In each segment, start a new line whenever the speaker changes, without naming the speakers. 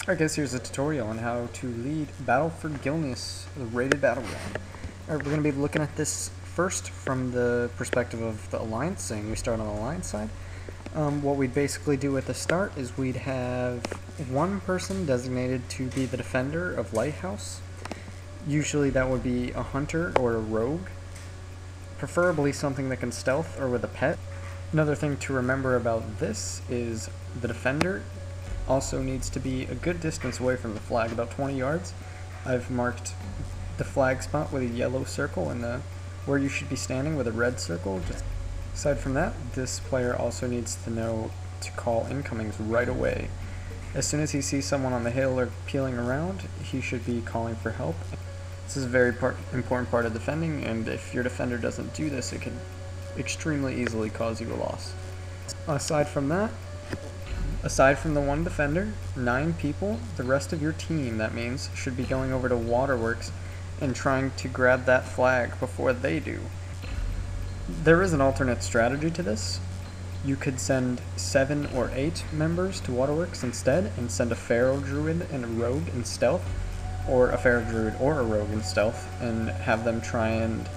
Alright guys, here's a tutorial on how to lead Battle for Gilneas, the rated Battleground. Alright, we're going to be looking at this first from the perspective of the Alliance, saying we start on the Alliance side. What we'd basically do at the start is we'd have one person designated to be the defender of Lighthouse. Usually that would be a hunter or a rogue, preferably something that can stealth or with a pet. Another thing to remember about this is the defender also needs to be a good distance away from the flag, about 20 yards. I've marked the flag spot with a yellow circle and where you should be standing with a red circle. Just aside from that, this player also needs to know to call incomings right away. As soon as he sees someone on the hill or peeling around, he should be calling for help. This is a very important part of defending, and if your defender doesn't do this, it could extremely easily cause you a loss. Aside from that, aside from the one defender, 9 people, the rest of your team, that means, should be going over to Waterworks and trying to grab that flag before they do. There is an alternate strategy to this. You could send 7 or 8 members to Waterworks instead and send a Feral Druid and a Rogue in stealth, or a Feral Druid or a Rogue in stealth, and have them try and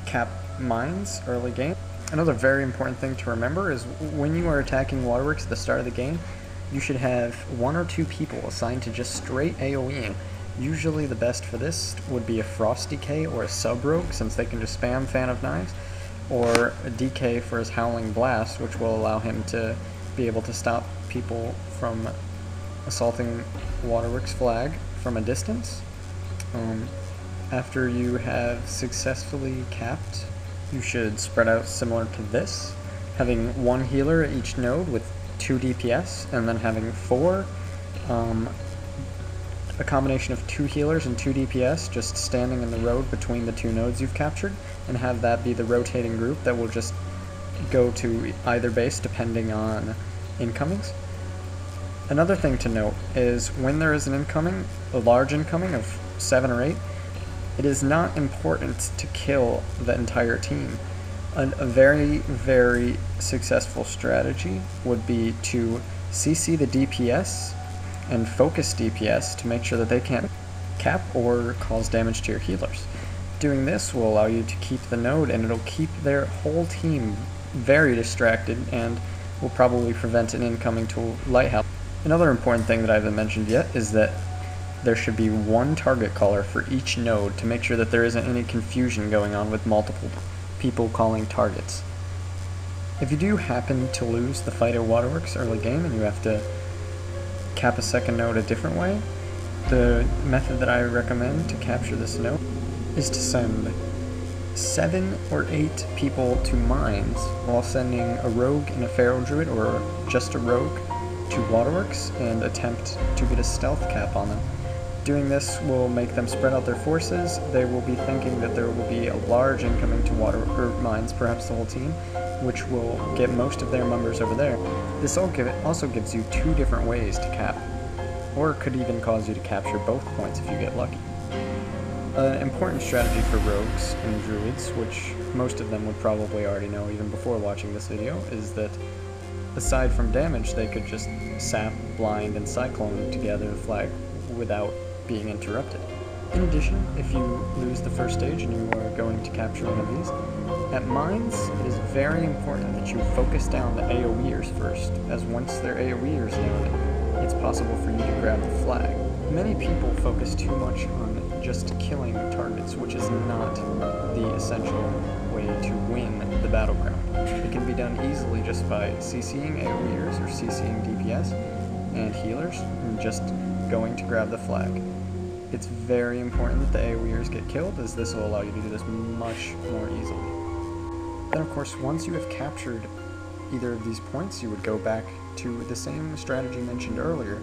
cap mines early game. Another very important thing to remember is when you are attacking Waterworks at the start of the game, you should have 1 or 2 people assigned to just straight AoEing. Usually the best for this would be a Frost DK or a Sub-Rogue, since they can just spam Fan of Knives, or a DK for his Howling Blast, which will allow him to be able to stop people from assaulting Waterworks flag from a distance. After you have successfully capped, you should spread out similar to this, having 1 healer at each node with 2 DPS, and then having 4, a combination of 2 healers and 2 DPS just standing in the road between the 2 nodes you've captured, and have that be the rotating group that will just go to either base depending on incomings. Another thing to note is when there is an incoming, a large incoming of 7 or 8, it is not important to kill the entire team. A very, very successful strategy would be to CC the DPS and focus DPS to make sure that they can't cap or cause damage to your healers. Doing this will allow you to keep the node, and it'll keep their whole team very distracted and will probably prevent an incoming to Lighthouse. Another important thing that I haven't mentioned yet is that there should be 1 target caller for each node to make sure that there isn't any confusion going on with multiple people calling targets. If you do happen to lose the fight at Waterworks early game and you have to cap a second node a different way, the method that I recommend to capture this node is to send 7 or 8 people to mines while sending a rogue and a Feral Druid, or just a rogue, to Waterworks and attempt to get a stealth cap on them. Doing this will make them spread out their forces. They will be thinking that there will be a large incoming to mines, perhaps the whole team, which will get most of their members over there. This also gives you 2 different ways to cap, or it could even cause you to capture both points if you get lucky. An important strategy for rogues and druids, which most of them would probably already know even before watching this video, is that aside from damage, they could just sap, blind, and cyclone to gather the flag without being interrupted. In addition, if you lose the first stage and you are going to capture one of these, at mines it is very important that you focus down the AoEers first, as once their AoE is down, it's possible for you to grab the flag. Many people focus too much on just killing targets, which is not the essential way to win the Battleground. It can be done easily just by CCing AoEers or CCing DPS and healers and just going to grab the flag. It's very important that the AoEers get killed, as this will allow you to do this much more easily. Then of course, once you have captured either of these points, you would go back to the same strategy mentioned earlier,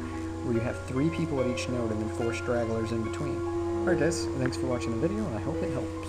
where you have 3 people at each node and then 4 stragglers in between. Alright guys, thanks for watching the video, and I hope it helps.